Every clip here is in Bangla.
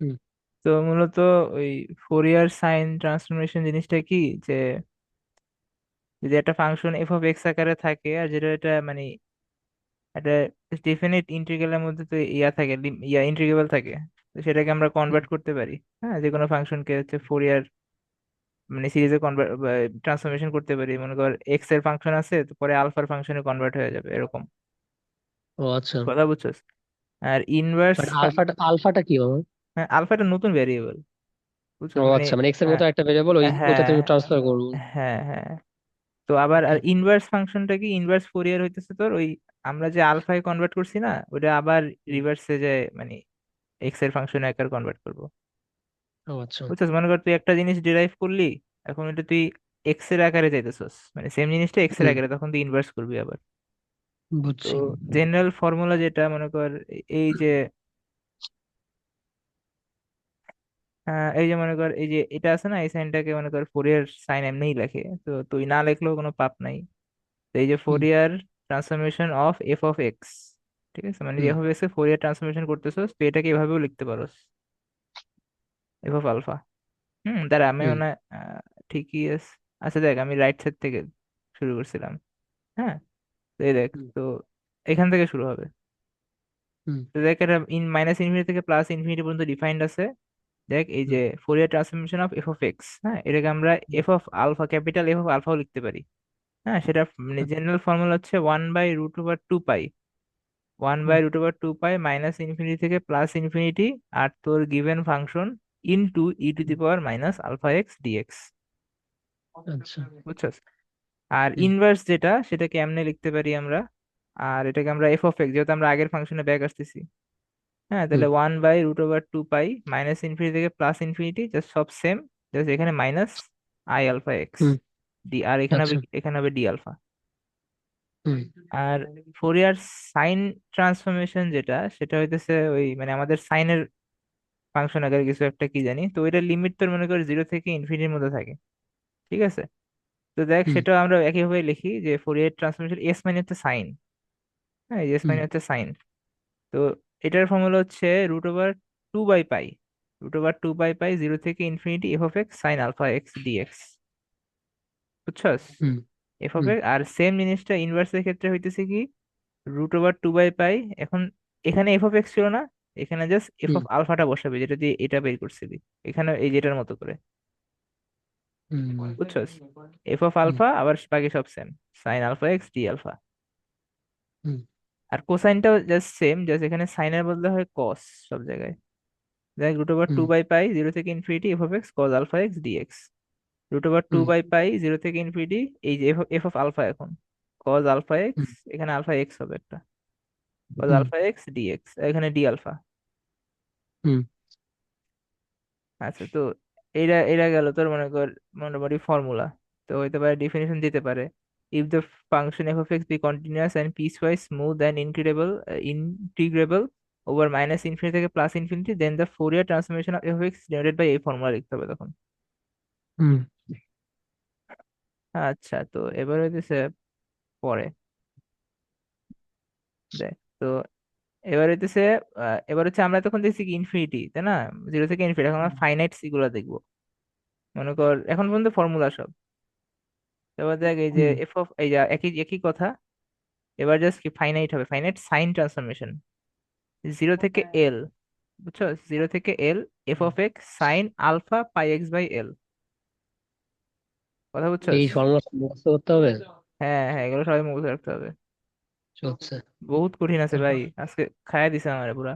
হুম। তো মূলত ওই ফোরিয়ার সাইন ট্রান্সফরমেশন জিনিসটা কি, যে যদি একটা ফাংশন এফ অফ এক্স আকারে থাকে আর যেটা এটা মানে একটা ডেফিনিট ইন্টিগ্রালের মধ্যে তো ইয়া থাকে, ইন্টিগ্রেবল থাকে, তো সেটাকে আমরা হুম। কনভার্ট করতে পারি। হ্যাঁ, যে কোনো ফাংশনকে হচ্ছে ফোরিয়ার মানে সিরিজে কনভার্ট ট্রান্সফরমেশন করতে পারি। মনে কর এক্স এর ফাংশন আছে, তো পরে আলফার ফাংশনে কনভার্ট হয়ে যাবে এরকম। ও আচ্ছা। কথা বুঝছস? আর ইনভার্স, বাট আলফাটা আলফাটা কি বাবা? হ্যাঁ আলফা একটা নতুন ভ্যারিয়েবল, ও বুঝছস মানে। আচ্ছা, মানে এক্স এর হ্যাঁ মতো একটা ভেরিয়েবল ওই হ্যাঁ ওইটাতে ট্রান্সফার করবো। হ্যাঁ হ্যাঁ। তো আবার আর ওকে। ইনভার্স ফাংশনটা কি, ইনভার্স ফোরিয়ার হইতেছে তোর ওই আমরা যে আলফায় কনভার্ট করছি না, ওটা আবার রিভার্সে যায় মানে এক্স এর ফাংশনে আকার কনভার্ট করবো। ও আচ্ছা। বুঝছস? মনে কর তুই একটা জিনিস ডিরাইভ করলি, এখন এটা তুই এক্স এর আকারে চাইতেছস, মানে সেম জিনিসটা এক্স এর হুম। আকারে, তখন তুই ইনভার্স করবি আবার। তো বুঝছি। জেনারেল ফর্মুলা যেটা মনে কর এই যে এই যে মনে কর এই যে এটা আছে না, এই সাইনটাকে মনে কর ফোরিয়ার সাইন এমনিই লেখে, তো তুই না লেখলেও কোনো পাপ নাই। তো এই যে হুম। Fourier transformation of F of X, ঠিক আছে, মানে হুম। এফ অফ এক্স এর ফোরিয়ার ট্রান্সফরমেশন করতেছস, তো এটাকে এভাবেও লিখতে পারোস, এফ অফ আলফা। দাঁড়া আমি হুম। মনে হয়, ঠিকই আছে। আচ্ছা দেখ, আমি রাইট সাইড থেকে শুরু করছিলাম। হ্যাঁ, তো এই দেখ, হুম। তো এখান থেকে শুরু হবে। হুম। তো দেখ এটা মাইনাস ইনফিনিটি থেকে প্লাস ইনফিনিটি পর্যন্ত ডিফাইন্ড আছে। দেখ এই যে হুম। Fourier transformation of F of X, হ্যাঁ এটাকে আমরা F of alpha, capital F of আলফাও লিখতে পারি। হ্যাঁ, সেটা মানে হুম। জেনারেল ফর্মুলা হচ্ছে 1/√2 পাই, 1/√2 পাই মাইনাস ইনফিনিটি থেকে প্লাস ইনফিনিটি, আর তোর given function into e to the power minus alpha X dx. আচ্ছা। বুঝছস? আর হুম। ইনভার্স যেটা, সেটাকে এমনি লিখতে পারি আমরা, আর এটাকে আমরা এফ অফ এক্স, যেহেতু আমরা আগের ফাংশনে ব্যাক আসতেছি, হ্যাঁ হুম। তাহলে 1/√2 পাই মাইনাস ইনফিনিটি থেকে প্লাস ইনফিনিটি, জাস্ট সব সেম, জাস্ট এখানে মাইনাস আই আলফা এক্স হুম। ডি, আর এখানে হবে আচ্ছা। এখানে হবে ডি আলফা। হুম। আর ফোরিয়ার সাইন ট্রান্সফরমেশন যেটা, সেটা হইতেছে ওই মানে আমাদের সাইনের ফাংশন আকারে কিছু একটা কি জানি, তো ওইটার লিমিট তোর মনে কর 0 থেকে ইনফিনিটির মধ্যে থাকে। ঠিক আছে, তো দেখ হুম। সেটা আমরা একইভাবে লিখি যে ফোরিয়ার ট্রান্সফরমেশন এস মানে হচ্ছে সাইন। হ্যাঁ, এস হুম। মানে হচ্ছে সাইন। তো এটার ফর্মুলা হচ্ছে √2/পাই, √2/পাই 0 থেকে infinity F of X sine alpha X dx. বুঝছস? হুম। এফ অফ হুম। এক্স, আর সেম জিনিসটা ইনভার্সের ক্ষেত্রে হইতেছে কি, √2/পাই। এখন এখানে এফ অফ এক্স ছিল না, এখানে জাস্ট এফ হুম। অফ আলফাটা বসাবে, যেটা দিয়ে এটা বের করছিলি, এখানে এই যেটার মতো করে। হুম। বুঝছস? F of hmm. আলফা আবার বাকি সব same, sine alpha X D alpha. হুম। আর কোসাইনটাও জাস্ট সেম, জাস্ট এখানে সাইনের বদলে হয় কস সব জায়গায়। দেখ root over two hmm. By pi 0 থেকে infinity F of X cos alpha X DX, √2/পাই 0 থেকে ইনফিনিটি, এই যে এফ এফ অফ আলফা এখন কজ আলফা এক্স, হুম। এখানে আলফা এক্স হবে একটা, cos hmm. Alpha X DX, এখানে ডি আলফা। হুম। আচ্ছা, তো এরা এরা গেল তোর মনে কর মোটামুটি ফর্মুলা। তো হইতে পারে ডিফিনিশন দিতে পারে, if the function F of X be continuous and piecewise smooth and integrable over minus infinity থেকে plus infinity, then the Fourier transformation of F of X generated by, এই ফর্মুলা লিখতে হবে তখন। হুম। আচ্ছা, তো এবার হইতেছে পরে দেখ, তো এবার হইতেছে এবার হচ্ছে আমরা তখন দেখছি কি ইনফিনিটি, তাই না, 0 থেকে ইনফিনিটি, এখন আমরা ফাইনাইট গুলা দেখবো। মনে কর এখন পর্যন্ত ফর্মুলা সব, এবার দেখ এই যে হুম। এফ অফ এই যে একই একই কথা, এবার জাস্ট কি ফাইনাইট হবে, ফাইনাইট সাইন ট্রান্সফরমেশন 0 থেকে এল। বুঝছো? 0 থেকে L F of X sine alpha pi x by L. কথা বুঝছস? এই ফর্মুলা মুখস্থ করতে হবে? হ্যাঁ হ্যাঁ, এগুলো সবাই মুখস্থ রাখতে হবে, চলছে। বহুত কঠিন আছে তারপর? ভাই, আজকে খায়া দিছে আমার পুরা।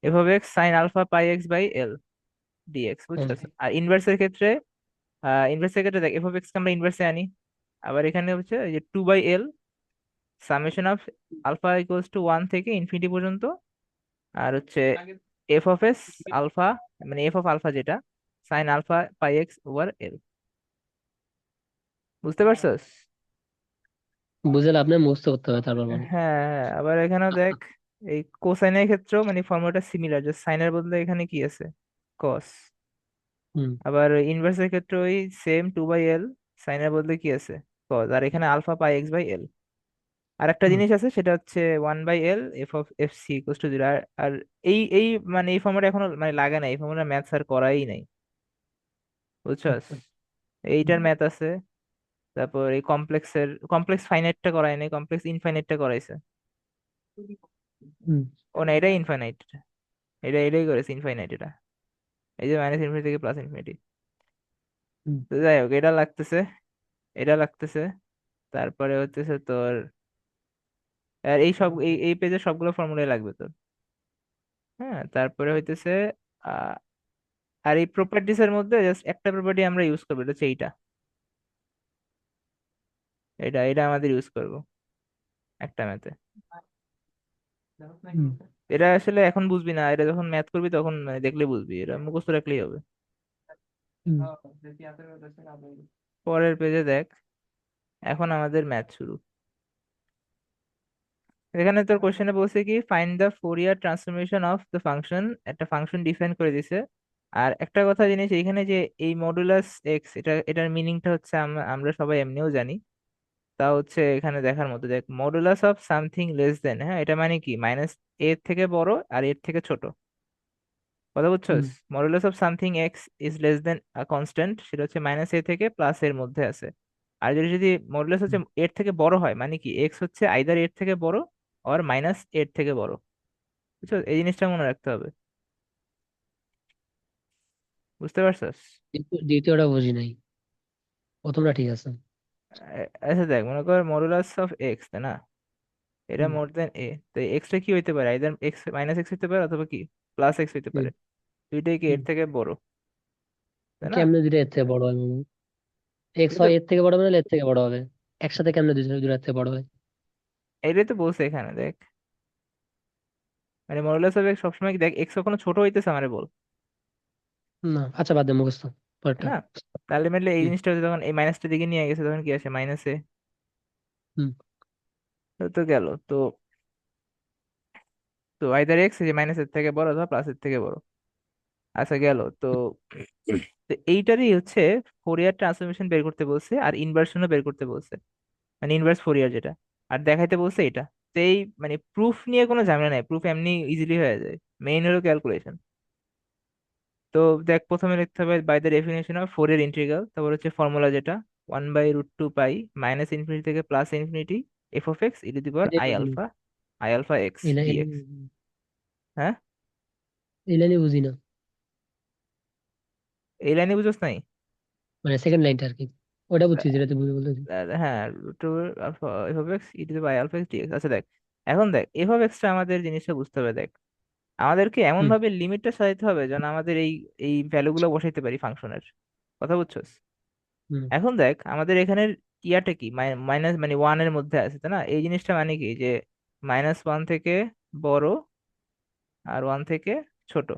F of X sine alpha pi x by L DX. হুম। বুঝছস? আর ইনভার্সের ক্ষেত্রে, ইনভার্সের ক্ষেত্রে দেখ এফ অফ এক্স কে আমরা ইনভার্সে আনি, আবার এখানে হচ্ছে এই যে 2/L summation of alpha equals to 1 থেকে ইনফিনিটি পর্যন্ত, আর হচ্ছে এফ অফ এস আলফা, মানে এফ অফ আলফা যেটা sine alpha pi X over L. বুঝতে পারছস? বুঝে লাভ নেই, মুখস্থ করতে হবে তারপর বলো। হ্যাঁ হ্যাঁ, আবার এখানেও দেখ এই কোসাইনের ক্ষেত্রেও মানে ফর্মুলাটা সিমিলার, জাস্ট সাইনের বদলে এখানে কি আছে, কস। হুম। আবার ইনভার্সের ক্ষেত্রে ওই সেম 2/L, সাইনের বদলে কি আছে, কস, আর এখানে alpha pi x by L. আর একটা হুম, জিনিস আছে, সেটা হচ্ছে 1/L f(c)(0). আর আর এই মানে এই ফর্মুলা এখনো মানে লাগে না, এই ফর্মুলা ম্যাথস আর করাই নাই, বুঝছস? আচ্ছা, এইটার হুম, ম্যাথ আছে। তারপর এই কমপ্লেক্স ফাইনাইটটা করায় নাই, কমপ্লেক্স ইনফাইনাইটটা করাইছে। হুম, ও না, এটাই ইনফাইনাইট। এটাই করেছে ইনফাইনাইট এটা। এই যে -ইনফিনিটি থেকে +ইনফিনিটি। হুম, তো যাই হোক, এটা লাগতেছে, এটা লাগতেছে। তারপরে হচ্ছে তোর, আর এই সব এই পেজের সবগুলো ফর্মুলাই লাগবে তোর। হ্যাঁ, তারপরে হইতেছে আহ আর এই প্রপার্টিস এর মধ্যে জাস্ট একটা প্রপার্টি আমরা ইউজ করবো, এটা হচ্ছে এইটা। এটা আমাদের ইউজ করব একটা ম্যাথে। হুম, এটা আসলে এখন বুঝবি না, এটা যখন ম্যাথ করবি তখন মানে দেখলে বুঝবি, এটা মুখস্থ রাখলেই হবে। হুম, পরের পেজে দেখ, এখন আমাদের ম্যাথ শুরু। এখানে তোর কোশ্চেনে বলছে কি, find the Fourier transformation of the function, একটা ফাংশন ডিফাইন করে দিছে। আর একটা কথা জিনিস এইখানে যে এই মডুলাস এক্স, এটার মিনিংটা হচ্ছে আমরা সবাই এমনিও জানি। তা হচ্ছে এখানে দেখার মতো, দেখ modulus of something less than, হ্যাঁ এটা মানে কি এর থেকে বড় আর এর থেকে ছোট। কথা হুম, বুঝছস? Modulus of something x is less than constant, সেটা হচ্ছে -a থেকে এর মধ্যে আছে। আর যদি মডুলাস হচ্ছে হুম। এর থেকে বড় হয়, মানে কি এক্স হচ্ছে আইদার এর থেকে বড় আর এর থেকে বড়। বুঝছো, এই জিনিসটা মনে রাখতে হবে। বুঝতে পারছস? দ্বিতীয়টা বুঝি নাই, প্রথমটা ঠিক আছে। আচ্ছা দেখ, মনে কর মডুলাস অফ এক্স, তাই না? এটা হুম, মোর দেন এ। তো এক্সটা কি হইতে পারে, আইদার এক্স -x হইতে পারে অথবা কি +x হইতে হুম, পারে। দুইটাই কি এর হুম। থেকে বড়, তাই না? কেমনে দুইটা এর থেকে বড় হবে? এক্স এটা তো হয় এর থেকে বড় হবে, নাহলে এর থেকে বড় হবে? একসাথে কেমনে দুইটা দুইটা এর থেকে বড় হয়? এটাই তো বলছে এখানে, দেখ মানে মডুলাস অফ এক্স সবসময় কি, দেখ এক্স কখনো ছোট হইতেছে আমারে বল, না, আচ্ছা, বাদ দে, মুখস্থ তাই পরেরটা। না? তাহলে মানে এই হুম, জিনিসটা হচ্ছে যখন এই মাইনাসটা দিকে নিয়ে গেছে তখন কি আসে, -এ। হুম, তো গেল তো। তো আইদার এক্স যে এর থেকে বড় অথবা এর থেকে বড়। আচ্ছা গেল তো। তো এইটারই হচ্ছে ফোরিয়ার ট্রান্সফরমেশন বের করতে বলছে, আর ইনভার্সনও বের করতে বলছে, মানে ইনভার্স ফোরিয়ার যেটা। আর দেখাইতে বলছে এটা। তো এই মানে প্রুফ নিয়ে কোনো ঝামেলা নাই, প্রুফ এমনি ইজিলি হয়ে যায়। মেইন হলো ক্যালকুলেশন। তো দেখ, প্রথমে লিখতে হবে by the definition of Fourier integral, তারপর হচ্ছে ফর্মুলা যেটা 1/√2 পাই -ইনফিনিটি থেকে +ইনফিনিটি f(x) e এটাই আই বুঝি না। আলফা আই আলফা এক্স এই লাইন, ডিএক্স। হ্যাঁ, এই লাইনই বুঝি না। এই লাইনে বুঝোস নাই? মানে সেকেন্ড লাইনটা আর কি, ওটা বুঝছি যেটা তুই বুঝি বলতেছি। হ্যাঁ, √2 alpha f(x) e I alpha X dx. আচ্ছা দেখ, এখন দেখ f(x)টা আমাদের জিনিসটা বুঝতে হবে। দেখ, আমাদেরকে এমন হুম, ভাবে লিমিটটা সাজাতে হবে যেন আমাদের এই এই ভ্যালুগুলো বসাইতে পারি ফাংশনের। কথা বুঝছস? হুম, এখন দেখ, আমাদের এখানের ইয়াটা কি, মাইনাস মানে 1 এর মধ্যে আছে, তাই না? এই জিনিসটা মানে কি যে -1 থেকে বড় আর 1 থেকে ছোট।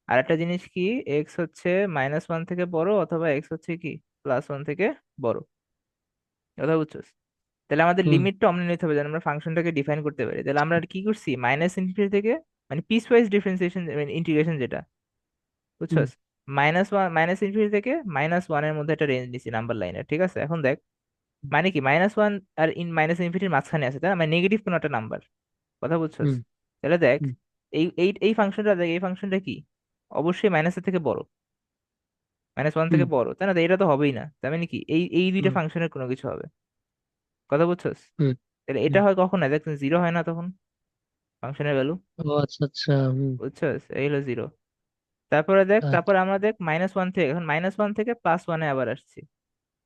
আর একটা জিনিস কি, এক্স হচ্ছে -1 থেকে বড় অথবা এক্স হচ্ছে কি +1 থেকে বড়। কথা বুঝছস? তাহলে আমাদের হুম, লিমিটটা অমনি নিতে হবে যেন আমরা ফাংশনটাকে ডিফাইন করতে পারি। তাহলে আমরা কি করছি, -ইনফিনিটি থেকে মানে পিস ওয়াইজ ডিফারেন্সিয়েশন ইন্টিগ্রেশন যেটা, হুম, বুঝছস? -ইনফিনিটি থেকে -1 এর মধ্যে একটা রেঞ্জ নিছি নাম্বার লাইনের, ঠিক আছে? এখন দেখ, মানে কি -1 আর -ইনফিনিটির মাঝখানে আছে, তাই না? মানে নেগেটিভ কোনো একটা নাম্বার। কথা বুঝছস? হুম, তাহলে দেখ, হুম, এই ফাংশনটা দেখ, এই ফাংশনটা কি অবশ্যই মাইনাসের থেকে বড়, -1 হুম, থেকে বড়, তাই না? তো এটা তো হবেই না, তার মানে কি এই দুইটা হুম, ফাংশনের কোনো কিছু হবে। কথা বুঝছস? হুম, তাহলে এটা হুম। হয় কখন, না দেখ, জিরো হয় না তখন ফাংশনের ভ্যালু। ও আচ্ছা, আচ্ছা, হুম। বুঝছস? এই হলো জিরো। তারপরে দেখ, তারপর আচ্ছা, আমরা দেখ -1 থেকে, এখন -1 থেকে +1-এ আবার আসছি।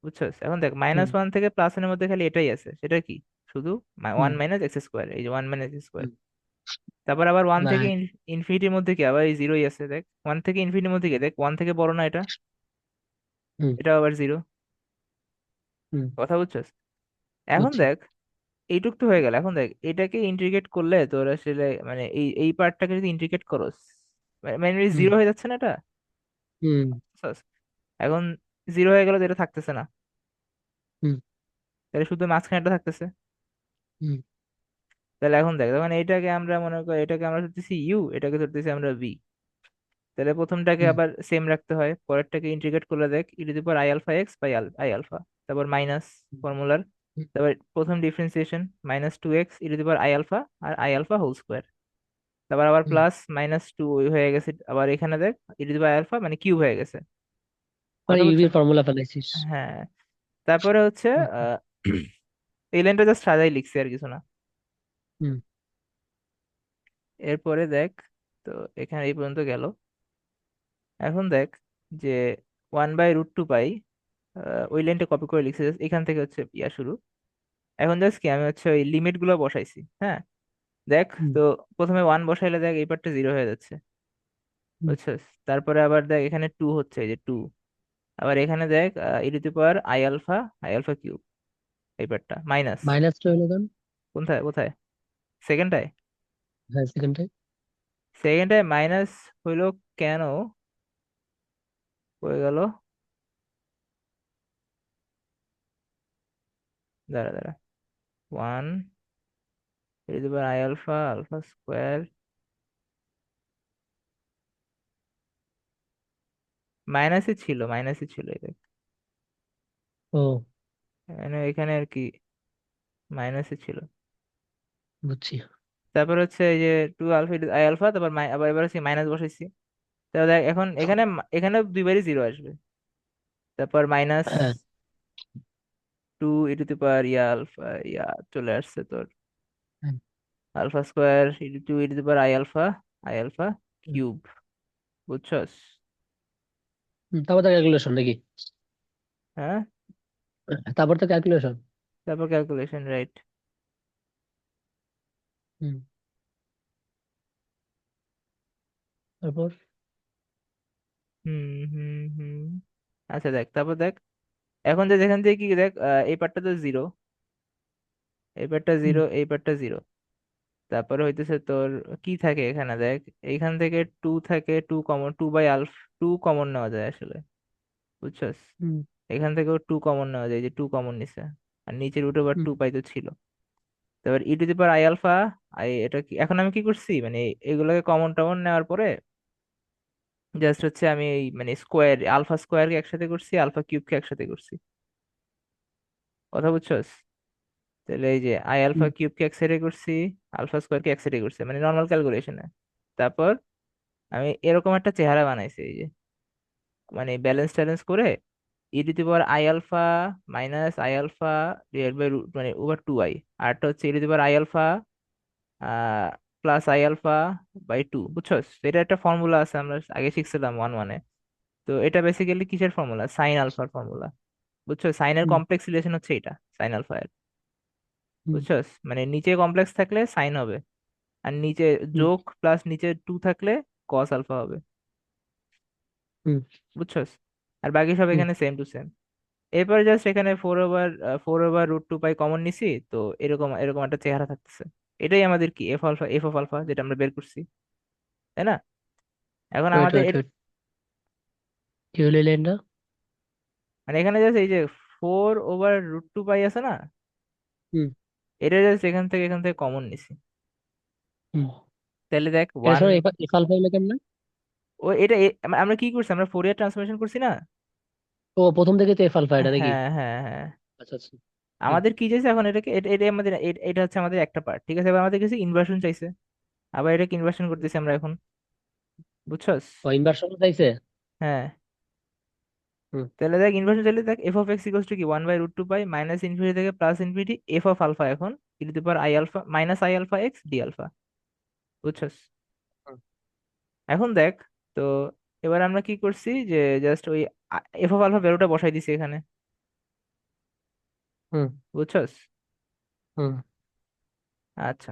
বুঝছস? এখন দেখ হুম, -1 থেকে +1 এর মধ্যে খালি এটাই আছে, সেটা কি, শুধু হুম, 1 - x², এই যে 1 - x²। হুম, তারপর আবার 1 থেকে রাইট, ইনফিনিটির মধ্যে কি, আবার এই জিরোই আছে। দেখ 1 থেকে ইনফিনিটির মধ্যে কি, দেখ 1 থেকে বড় না এটা, হুম, এটা আবার জিরো। হুম, কথা বুঝছস? এখন বুঝছি, দেখ, এইটুক তো হয়ে গেল। এখন দেখ, এটাকে ইন্টিগ্রেট করলে তোর আসলে মানে এই পার্টটাকে যদি ইন্টিগ্রেট করস, মানে হুম, জিরো হয়ে যাচ্ছে না এটা, হুম, বুঝছস? এখন জিরো হয়ে গেল তো এটা থাকতেছে না, হুম, তাহলে শুধু মাঝখানেটা থাকতেছে। হুম, তাহলে এখন দেখ, তখন এইটাকে আমরা মনে করি, এটাকে আমরা ধরতেছি ইউ, এটাকে ধরতেছি আমরা ভি। তাহলে প্রথমটাকে হুম, আবার সেম রাখতে হয়, পরেরটাকে ইন্টিগ্রেট করলে দেখ, e⁻i alpha X by I alpha, তারপর মাইনাস ফর্মুলার তারপর প্রথম ডিফারেন্সিয়েশন -2x e⁻i আলফা আর আই আলফা হোল স্কোয়ার। তারপর আবার +-2 হয়ে গেছে, আবার এখানে দেখ e⁻i আলফা মানে কিউব হয়ে গেছে। মানে কথা বুঝছো? ইউভির ফর্মুলা ফেলাইছিস। হ্যাঁ। তারপরে হচ্ছে আচ্ছা। আহ, এই লাইনটা জাস্ট সাজাই লিখছি আর কিছু না। হুম। এরপরে দেখ, তো এখানে এই পর্যন্ত গেল। এখন দেখ যে 1/√2 পাই, ওই লাইনটা কপি করে লিখছি, just এখান থেকে হচ্ছে ইয়া শুরু। এখন জাস্ট কি আমি হচ্ছে ওই লিমিট গুলো বসাইছি, হ্যাঁ। দেখ, হুম। তো প্রথমে 1 বসাইলে দেখ এই পার্টটা 0 হয়ে যাচ্ছে, হুম। বুঝছিস? তারপরে আবার দেখ এখানে 2 হচ্ছে, এই যে 2। আবার এখানে দেখ e⁻i আলফা কিউব, এই পার্টটা মাইনাস। -2 হলো কেন? কোথায় কোথায়? সেকেন্ডটায়। হ্যাঁ, সেকেন্ডে। সেকেন্ডটায় মাইনাস হইলো কেন? হয়ে গেল, দাঁড়া দাঁড়া, 1 e⁻i আলফা আলফা স্কোয়ার মাইনাসই ছিল এই দেখ। ও, এখানে এখানে আর কি মাইনাসই ছিল। বুঝছি। তারপর হচ্ছে এই যে 2 আলফা তারপর আবার এবার হচ্ছে মাইনাস বসাইছি। তারপর দেখ এখন এখানে এখানে দুইবারই 0 আসবে। তারপর মাইনাস হ্যাঁ। 2 আলফা ইয়া চলে আসছে তোর, হ্যাঁ। Alpha square I alpha cube, বুঝছস? তারপর তো ক্যালকুলেশন নাকি? হ্যাঁ। তারপর তো ক্যালকুলেশন। তারপর ক্যালকুলেশন, রাইট। হুম। তারপর। হুম হুম হুম। আচ্ছা দেখ, তারপর দেখ এখন যে যেখান থেকে কি দেখ, এই পার্টটা তো 0, এই পার্টটা হুম। 0, এই পার্টটা 0। তারপরে হইতেছে তোর কি থাকে এখানে দেখ, এইখান থেকে 2 থাকে, 2 কমন, 2 কমন নেওয়া যায় আসলে, বুঝছস? হুম। এখান থেকেও 2 কমন নেওয়া যায়, যে 2 কমন নিছে। আর নিচে √2 হুম। পাই তো ছিল। তারপর e⁻i আলফা, এটা কি এখন আমি কি করছি মানে এগুলোকে কমন টমন নেওয়ার পরে জাস্ট হচ্ছে আমি এই মানে স্কোয়ার আলফা স্কোয়ারকে একসাথে করছি, আলফা কিউবকে একসাথে করছি। কথা বুঝছস? তাহলে এই যে আই আলফা হুম। কিউবকে এক সাইডে করছি, আলফা স্কোয়ারকে এক সাইডে করছি, মানে নর্মাল ক্যালকুলেশনে। তারপর আমি এরকম একটা চেহারা বানাইছি, এই যে মানে ব্যালেন্স ট্যালেন্স করে e⁻i আলফা -i আলফা মানে √2i, আরটা হচ্ছে e⁻i আলফা +i আলফা/2, বুঝছস? তো এটা একটা ফর্মুলা আছে, আমরা আগে শিখছিলাম 1 1-এ। তো এটা বেসিক্যালি কিসের ফর্মুলা? সাইন আলফার ফর্মুলা, বুঝছো? সাইনের হুম। কমপ্লেক্স রিলেশন হচ্ছে এটা, সাইন আলফা এর, হুম। বুঝছস? মানে নিচে কমপ্লেক্স থাকলে সাইন হবে, আর নিচে হুম। যোগ প্লাস নিচে 2 থাকলে কস আলফা হবে, হুম। বুঝছস? আর বাকি সব হুম। এখানে সেম টু সেম। এরপর জাস্ট এখানে 4/√2 পাই কমন নিছি, তো এরকম এরকম একটা চেহারা থাকতেছে। এটাই আমাদের কি এফ অফ আলফা যেটা আমরা বের করছি, তাই না? এখন ওয়েট আমাদের ওয়েট ওয়েট, কি হলো এই লাইনটা? মানে এখানে জাস্ট এই যে 4/√2 পাই আছে না, হুম। এটা জাস্ট এখান থেকে কমন নিছি। হুম। তাহলে দেখ এটা ওয়ান, সময় এফ আলফা হলো কেমনে? ও এটা আমরা কি করছি, আমরা ফোরিয়ার ট্রান্সফরমেশন করছি না? ও, প্রথম থেকে তো এফ আলফা এটা নাকি? হ্যাঁ হ্যাঁ হ্যাঁ। আচ্ছা আচ্ছা। হুম। আমাদের কি চাইছে এখন এটাকে, এটা আমাদের এটা হচ্ছে আমাদের একটা পার্ট, ঠিক আছে? এবার আমাদের কিছু ইনভার্সন চাইছে, আবার এটাকে ইনভার্সন করতেছি আমরা এখন, বুঝছস? ও, ইনভার্সন চাইছে। হ্যাঁ। হুম। তাহলে দেখ ইনভার্সন চাইলে দেখ f(x) কি 1/√2 পাই মাইনাস ইনফিনিটি থেকে প্লাস ইনফিনিটি f(আলফা) এখন e⁻i alpha -i alpha x d alpha, বুঝছস? হুম। এখন দেখ, তো এবার আমরা কি করছি যে জাস্ট ওই f(আলফা) ভ্যালুটা বসাই দিছি এখানে, হুম। বুঝছস? হুম। আচ্ছা।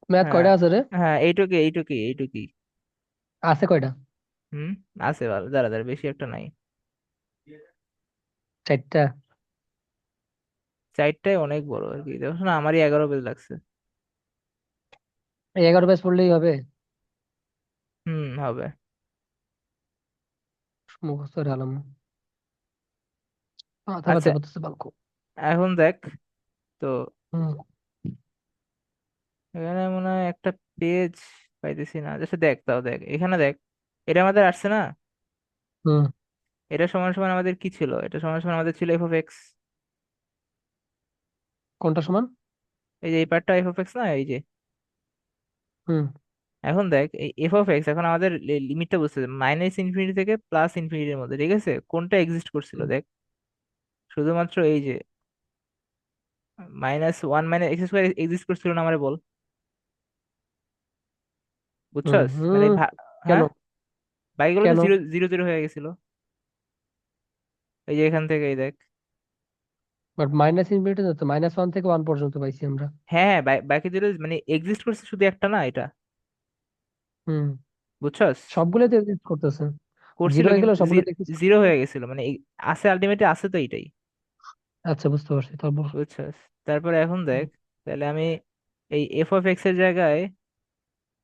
ম্যাথ হ্যাঁ কয়টা আছে রে? হ্যাঁ, এইটুকুই। আছে কয়টা? হুম। আছে ভালো, দাঁড়া দাঁড়া, বেশি একটা নাই। 4টা? চারটায় অনেক বড় আর কি, দেখো না আমারই 11 পেজ লাগছে। এই 11 পেজ পড়লেই হবে? হুম, হবে। মুখস্থ করে আলাম, মাথা আচ্ছা, ব্যথা করতেছে বালকো। এখন দেখ, তো হুম। এখানে মনে হয় একটা পেজ পাইতেছি না, আচ্ছা দেখ, তাও দেখ এখানে দেখ, এটা আমাদের আসছে না? হুম। এটা সমান সমান আমাদের কি ছিল, এটা সমান সমান আমাদের ছিল এফ অফ এক্স। কোনটা সমান? এই যে এই পার্টটা এফ অফ এক্স না, এই যে। হুম। এখন দেখ এই এফ অফ এক্স, এখন আমাদের লিমিটটা বুঝতে হবে মাইনাস ইনফিনিটি থেকে প্লাস ইনফিনিটির মধ্যে, ঠিক আছে? কোনটা এক্সিস্ট করছিল হুম। দেখ, শুধুমাত্র এই যে minus one minus X square exist করছিল না, আমারে বল। হুম। বুঝছস মানে হুম। কেন? হ্যাঁ, বাকিগুলো তো কেন? জিরো জিরো জিরো হয়ে গেছিল। এই যে এখান থেকে এই দেখ। বাট মাইনাস ইনফিনিটি তো -1 থেকে 1 পর্যন্ত পাইছি আমরা। হ্যাঁ হ্যাঁ, বাকি জিরো মানে এক্সিস্ট করছে শুধু একটা না এটা। হুম। বুঝছস? সবগুলোই তো এক্সিস্ট করতেছে। করছিল জিরো হয়ে গেল, কিন্তু সবগুলো তো এক্সিস্ট জিরো করতেছে। হয়ে গেছিল মানে আছে, আলটিমেটলি আছে তো এইটাই। আচ্ছা, বুঝতে পারছি, তারপর? বুঝছস? তারপরে এখন হুম। দেখ, তাহলে আমি এই এফ অফ এক্স এর জায়গায়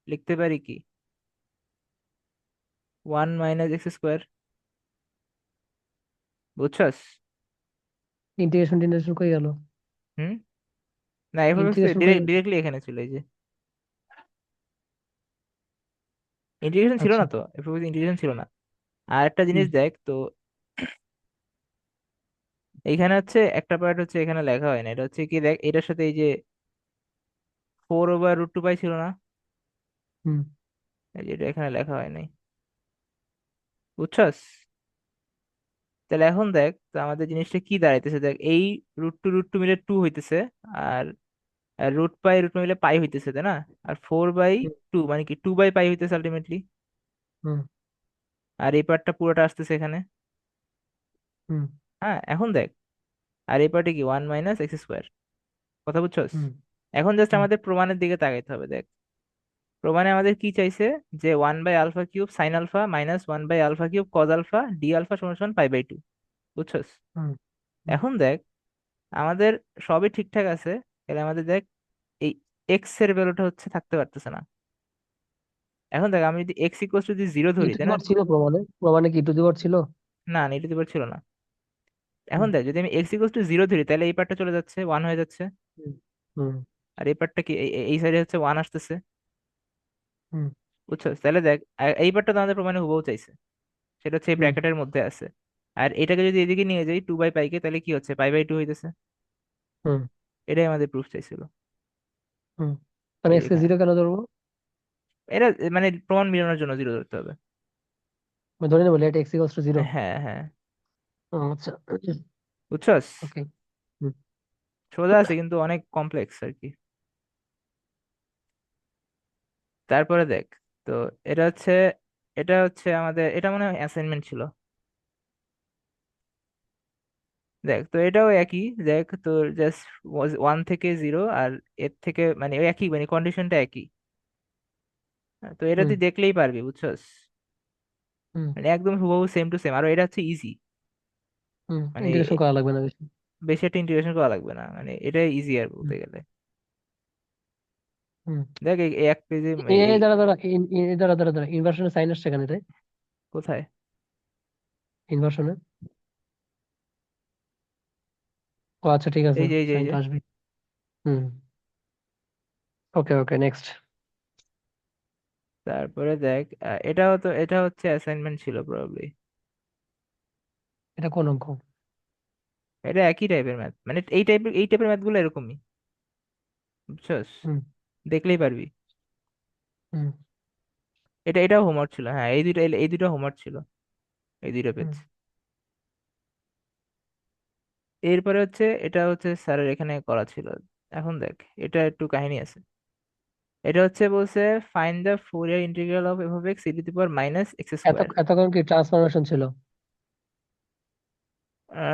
লিখতে পারি কি, ওয়ান মাইনাস এক্স স্কোয়ার। বুঝছস? ইন্টিগ্রেশন টিন্টিগ্রেশন কই গেল? হুম। না, এফ অফ এক্স ইন্টিগ্রেশন কই গেল? ডিরেক্টলি এখানে ছিল, এই যে। ইন্টিগ্রেশন ছিল আচ্ছা। না তো, এফ অফ এক্স ইন্টিগ্রেশন ছিল না। আর একটা হুম। জিনিস দেখ তো, এইখানে হচ্ছে একটা পার্ট হচ্ছে এখানে লেখা হয় না, এটা হচ্ছে কি দেখ, এটার সাথে এই যে 4/√2 পাই ছিল না, হুম। এই যে এটা এখানে লেখা হয় নাই। বুঝছস? তাহলে এখন দেখ তো আমাদের জিনিসটা কি দাঁড়াইতেছে, দেখ এই √2 মিলে 2 হইতেছে, আর √π মিলে পাই হইতেছে, তাই না? আর 4/2 মানে কি 2/π হইতেছে আলটিমেটলি। হুম। আর এই পার্টটা পুরোটা আসতেছে এখানে। হুম। হ্যাঁ, এখন দেখ, আর এই পার্টে কি ওয়ান মাইনাস এক্স স্কোয়ার। কথা বুঝছস? হুম। এখন জাস্ট হুম। আমাদের প্রমাণের দিকে তাকাইতে হবে, দেখ। প্রমাণে আমাদের কি চাইছে, যে 1/α³ sine alpha minus 1/α³ cos alpha D alpha সমান সমান π/2। বুঝছস? হুম। হুম। এখন দেখ আমাদের সবই ঠিকঠাক আছে, তাহলে আমাদের দেখ এই এক্স এর ভ্যালুটা হচ্ছে থাকতে পারতেছে না। এখন দেখ আমি যদি এক্স ইকুয়াল যদি জিরো ই ধরি, টু দি তাই না? পাওয়ার ছিল প্রমাণে? প্রমাণে কি ই টু দি পাওয়ার ছিল? না, নেগেটিভ ছিল না। এখন হুম। দেখ যদি আমি এক্স ইকুয়াল টু জিরো ধরি, তাহলে এই পার্টটা চলে যাচ্ছে, ওয়ান হয়ে যাচ্ছে। হুম। হুম। আর এই পার্টটা কি এই সাইডে হচ্ছে ওয়ান আসতেছে। হুম। বুঝছস? তাহলে দেখ এই পার্টটা তো আমাদের প্রমাণে হুবহু চাইছে, সেটা হচ্ছে এই হুম। ব্র্যাকেটের মধ্যে আছে। আর এটাকে যদি এদিকে নিয়ে যাই 2/π কে, তাহলে কি হচ্ছে, π/2 হইতেছে। হুম। এটাই আমাদের প্রুফ চাইছিল। হুম। মানে এই এক্স কে যেখানে জিরো কেন ধরবো? এটা মানে প্রমাণ মিলানোর জন্য জিরো ধরতে হবে। আমি ধরে নেবো let X equals to zero. হ্যাঁ হ্যাঁ। আচ্ছা। বুঝছস? ওকে। হুম। সোজা আছে কিন্তু অনেক কমপ্লেক্স আর কি। তারপরে দেখ তো, এটা হচ্ছে এটা হচ্ছে আমাদের, এটা মনে হয় অ্যাসাইনমেন্ট ছিল। দেখ তো এটাও একই। দেখ তোর জাস্ট ওয়ান থেকে জিরো, আর এর থেকে মানে ওই একই, মানে কন্ডিশনটা একই। তো এটা হুম। তুই দেখলেই পারবি, বুঝছস? হুম। মানে একদম হুবহু সেম টু সেম, আর এটা হচ্ছে ইজি। হুম। মানে ইন্টিগ্রেশন করা লাগবে না বেশি। বেশি একটা ইন্টিগ্রেশন করা লাগবে না, মানে এটাই ইজি আর হুম। বলতে গেলে। হুম। দেখ এই এক পেজে এই এই দাঁড়া দাঁড়া, দাঁড়া দাঁড়া দাঁড়া, ইনভার্সনের সাইন আসছে এখানে রে। কোথায়? ইনভার্সনে। ও আচ্ছা, ঠিক আছে, এই সাইনটা যে আসবে। হুম। ওকে, ওকে, নেক্সট। তারপরে দেখ এটাও তো, এটা হচ্ছে অ্যাসাইনমেন্ট ছিল প্রবাবলি। এটা কোন অঙ্ক? এটা একই টাইপের ম্যাথ, মানে এই টাইপের ম্যাথ গুলো এরকমই। বুঝছস? হুম। দেখলেই পারবি। হুম। এটাও হোমওয়ার্ক ছিল, হ্যাঁ এই দুইটা হোমওয়ার্ক ছিল, এই দুইটা পেজ। হুম। এরপরে হচ্ছে এটা হচ্ছে স্যারের এখানে করা ছিল। এখন দেখ এটা একটু কাহিনী আছে। এটা হচ্ছে বলছে find the Fourier integral of F of x E to the power minus X square. এতক্ষণ কি ট্রান্সফরমেশন ছিল?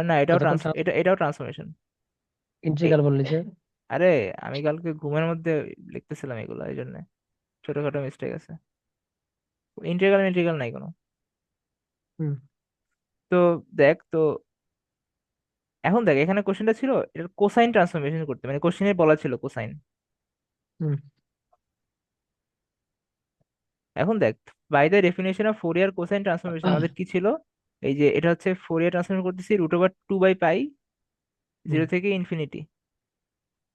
না, এতক্ষণ এটাও ট্রান্সফরমেশন। ইন্টিগ্রাল বললি যে? আরে আমি কালকে ঘুমের মধ্যে লিখতেছিলাম এগুলো, এই জন্য ছোটখাটো মিস্টেক আছে। ইন্টিগ্রাল ইন্টিগ্রাল নাই কোনো। হুম। তো দেখ তো, এখন দেখ এখানে কোশ্চেনটা ছিল এটা কোসাইন ট্রান্সফরমেশন করতে, মানে কোশ্চেনে বলা ছিল কোসাইন। হুম। এখন দেখ by the definition of Fourier cosine transformation আমাদের কি ছিল, এই যে এটা হচ্ছে ফোরিয়ার ট্রান্সফরমেশন করতেছি √2/π হুম। জিরো থেকে ইনফিনিটি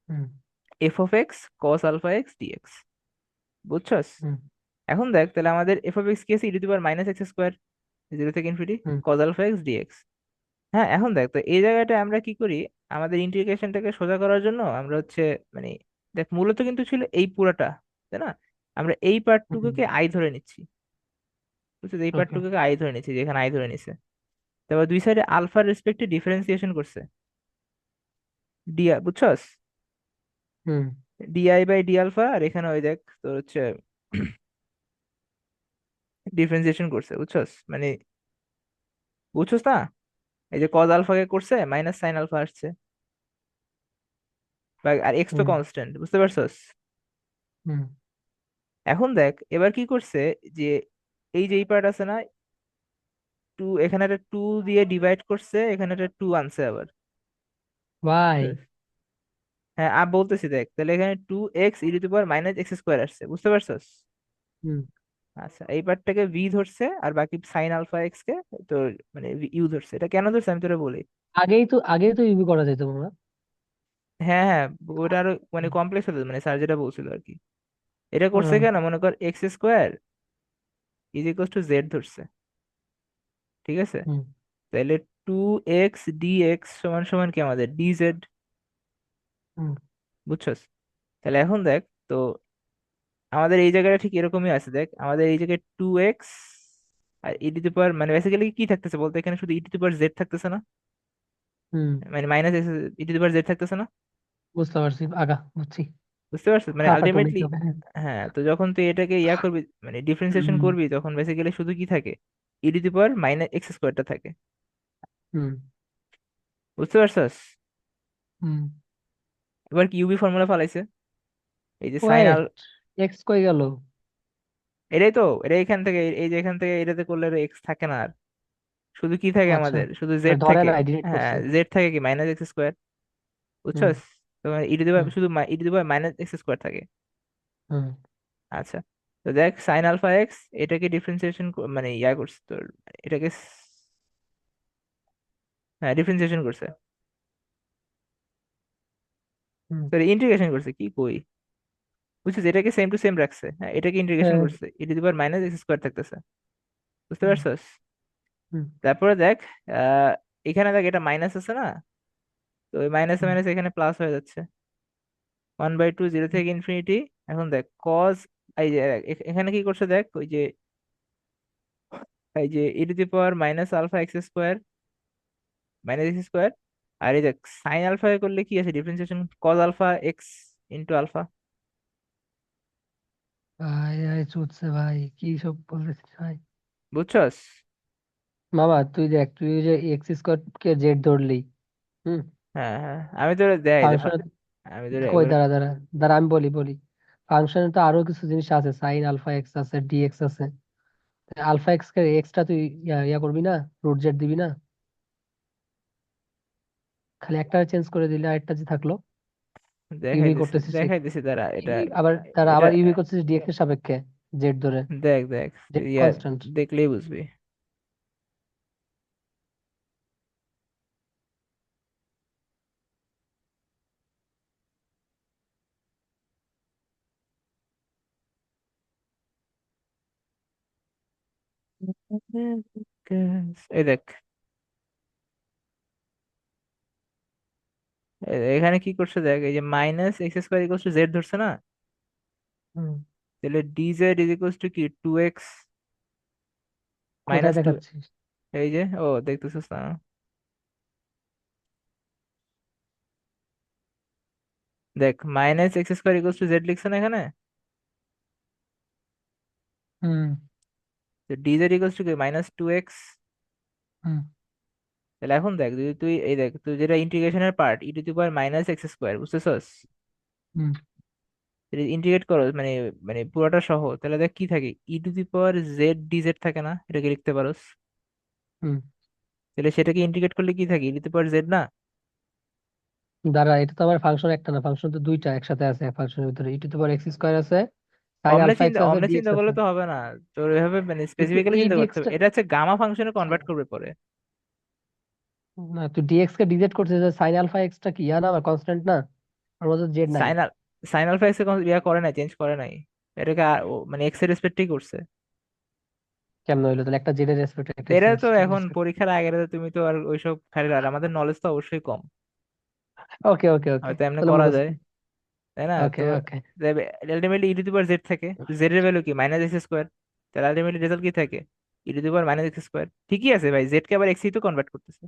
হুম। F of X cos alpha X dx. বুঝছস? হুম। এখন দেখ তাহলে আমাদের এফ অফ এক্স কি আছে, E to the power minus X square. Zero থেকে ইনফিনিটি হুম। Cos alpha X DX. হ্যাঁ, এখন দেখ তো এই জায়গাটা আমরা কি করি, আমাদের ইন্টিগ্রেশনটাকে সোজা করার জন্য আমরা হচ্ছে মানে, দেখ মূলত কিন্তু ছিল এই পুরাটা, তাই না? আমরা এই হুম। পার্টটুকুকে আই ধরে নিচ্ছি, বুঝছিস? এই ওকে। পার্টটুকুকে আই ধরে নিচ্ছি, যেখানে আই ধরে নিচ্ছে। তারপর দুই সাইডে আলফার রেসপেক্টে ডিফারেন্সিয়েশন করছে, বুঝছস? হুম। ডিআই বাই ডি আলফা, আর এখানে ওই দেখ তোর হচ্ছে ডিফারেন্সিয়েশন করছে, বুঝছস মানে? বুঝছস না? এই যে কজ আলফাকে করছে মাইনাস সাইন আলফা আসছে, আর এক্স তো হুম। কনস্ট্যান্ট, বুঝতে পারছস? হুম। এখন দেখ এবার কি করছে, যে এই যে এই পার্ট আছে না, টু, এখানে একটা টু দিয়ে ডিভাইড করছে, এখানে একটা টু আনছে আবার, ভাই। বুঝছস? হ্যাঁ, বলতেছি দেখ, তাহলে এখানে two X E to power minus X square আসছে, বুঝতে পারছস? হুম। আচ্ছা, এই পার্টটাকে ভি ধরছে, আর বাকি সাইন আলফা এক্স কে তো মানে ইউ ধরছে। এটা কেন ধরছে আমি তোরা বলি। আগেই তো ইউবি করা যেত না? হ্যাঁ হ্যাঁ, ওটা আরো মানে কমপ্লেক্স হতো, মানে স্যার যেটা বলছিল আর কি। এটা করছে হুম। কেন, মনে কর x square is equal to Z ধরছে, ঠিক আছে? হুম। তাহলে টু এক্স ডি এক্স সমান সমান কি আমাদের ডি জেড, হুম। বুঝছস? তাহলে এখন দেখ তো, আমাদের এই জায়গাটা ঠিক এরকমই আছে, দেখ আমাদের এই জায়গায় টু এক্স আর ই টু দি পাওয়ার মানে বেসিক্যালি কি থাকতেছে বলতে, এখানে শুধু E to the power Z থাকতেছে না, হুম। মানে minus x E to the power Z থাকতেছে না, বুঝতে পারছি, আগা বুঝছি। বুঝতে পারছিস মানে খাতা তো আলটিমেটলি। নিতে হবে, হ্যাঁ। হ্যাঁ, তো যখন তুই এটাকে ইয়া করবি মানে ডিফারেন্সিয়েশন হুম। করবি, তখন বেসিক্যালি শুধু কি থাকে, E to the power minus X স্কোয়ারটা থাকে, হুম। বুঝতে পারছস? হুম। এবার কি ইউবি ফর্মুলা ফালাইছে, এই যে সাইন ওয়েট, আল, এক্স কই গেল? এটাই তো, এটা এখান থেকে এই যে এখান থেকে এটাতে করলে এক্স থাকে না আর, শুধু কি থাকে আচ্ছা, আমাদের, শুধু মানে জেড ধরে থাকে। না, ডিলিট হ্যাঁ, করছে। জেড থাকে কি মাইনাস এক্স স্কোয়ার, হুম। বুঝছস? তো ই টু দি হুম। পাওয়ার শুধু E to the power minus X square থাকে। হুম। আচ্ছা, তো দেখ সাইন আলফা এক্স এটাকে ডিফারেন্সিয়েশন মানে ইয়া করছে তোর, এটাকে হ্যাঁ ডিফারেন্সিয়েশন করছে, হুম। সরি ইন্টিগ্রেশন করছে, কি কই, বুঝছিস? এটাকে সেম টু সেম রাখছে, হ্যাঁ এটাকে ইন্টিগ্রেশন হ্যাঁ। করছে, E to the power minus X square থাকতেছে, বুঝতে হুম। পারছস? হুম। তারপরে দেখ আহ এখানে দেখ এটা মাইনাস আছে না, তো ওই মাইনাসে হুম। মাইনাস এখানে প্লাস হয়ে যাচ্ছে, 1/2 জিরো থেকে ইনফিনিটি। এখন দেখ কজ, এই যে এখানে কি করছে দেখ, ওই যে এই যে E to the power minus alpha X square minus X square, আর এই দেখ সাইন আলফা করলে কি আছে differentiation, cos alpha X into alpha, ভাই ভাই চুদছে ভাই, কি সব বলতেছিস ভাই? বুঝছস? মামা তুই দেখ, তুই ওই যে এক্স স্কোয়ার কে জেড ধরলি। হুম। হ্যাঁ হ্যাঁ, আমি তোরে দেয় যে ফাংশন, আমি তোরে কই, একবার, দাঁড়া দাঁড়া দাঁড়া, আমি বলি। ফাংশনে তো আরো কিছু জিনিস আছে, সাইন আলফা এক্স আছে, ডিএক্স আছে। আলফা এক্স কে এক্সটা তুই ইয়া করবি না? রুট জেড দিবি না? খালি একটা চেঞ্জ করে দিলে আরেকটা যে থাকলো। ইউভি করতেছিস দেখাইতেছি দাঁড়া এটা, আবার তারা এটা আবার ইউভি করতেছিস ডিএক্স এর সাপেক্ষে, জেড ধরে, দেখ দেখ, জেড ইয়া কনস্ট্যান্ট। দেখলেই বুঝবি। এই দেখ এখানে কি করছে দেখ, এই যে minus X square equals to Z ধরছে না, হুম। তাহলে D Z is equals two কি টু এক্স কোথায় মাইনাস টু, দেখাচ্ছিস? এই যে ও দেখতেছিস না, দেখ minus X square equals to Z লিখছে না এখানে, হুম। তো ডি জেড ইকুয়ালস টু কি মাইনাস টু এক্স। হুম। তাহলে এখন দেখ যদি তুই এই দেখ তুই যেটা ইন্টিগ্রেশনের part E to the power minus X square, বুঝতেছস? হুম। ইন্টিগ্রেট করো মানে মানে পুরোটা সহ, তাহলে দেখ কি থাকে, E to the power Z D Z থাকে না, এটাকে লিখতে পারোস। হুম। তাহলে সেটাকে ইন্টিগ্রেট করলে কি থাকে, E to the power Z না। দাঁড়া, এটা তো আমার ফাংশন একটা না, ফাংশন তো দুইটা একসাথে আছে ফাংশনের ভিতরে, E to the power X square আছে, সাইন আলফা এক্স আছে, অমনে চিন্তা ডিএক্স আছে। করলে তো হবে না, তোর এভাবে মানে কিন্তু স্পেসিফিক্যালি এই চিন্তা করতে হবে, ডিএক্সটা, এটা হচ্ছে গামা ফাংশনে কনভার্ট করবে পরে। না তুই ডিএক্স কে ডিজেড করছিস, সাইন আলফা এক্সটা কি ইয়া না, আমার কনস্ট্যান্ট না? ওর মধ্যে জেড নাই। সাইন সাইন আলফা এক্স ইয়া করে নাই, চেঞ্জ করে নাই, এটাকে মানে এক্স এর রেসপেক্টেই করছে। কেমন হইলো তাহলে, একটা জেড এর রেসপেক্টে একটা এটা তো এর এখন রেসপেক্ট। পরীক্ষার আগে তো তুমি তো আর ওইসব খালি, আর আমাদের নলেজ তো অবশ্যই কম, ওকে ওকে ওকে, হয়তো এমনি তাহলে করা মুখস্থ। যায়, তাই না? তো okay okay. Ultimately E to the power Z থাকে, জেড এর ভ্যালু কি মাইনাস এক্স স্কোয়ার, তাহলে আলটিমেটলি রেজাল্ট কি থাকে, E to the power minus X square. ঠিকই আছে ভাই, জেড কে আবার এক্স তো কনভার্ট করতেছে।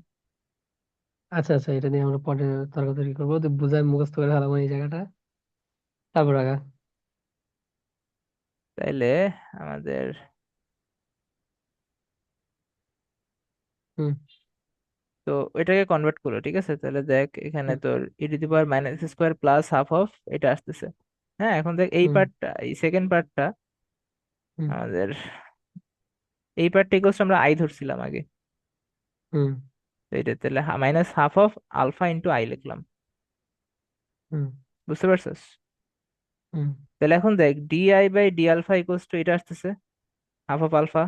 আচ্ছা আচ্ছা, এটা নিয়ে আমরা পরে তর্কাতর্কি করবো, তো বুঝায় মুখস্থ করে ফেলাম এই জায়গাটা। তারপর আগা। তাইলে আমাদের, হুম তো এটাকে কনভার্ট করো, ঠিক আছে? তাহলে দেখ এখানে হুম তোর E to the power minus X square plus half of এটা আসতেছে। হ্যাঁ, এখন দেখ এই হুম পার্টটা, এই সেকেন্ড পার্টটা হুম আমাদের, এই পার্টটা ইকুয়ালস আমরা আই ধরছিলাম আগে, হুম তো এটা তাহলে minus half of alpha into I লিখলাম। হুম বুঝতে পারছিস? হুম তাহলে এখন দেখ D I by D alpha equals to এটা আসতেছে হাফ অফ আলফা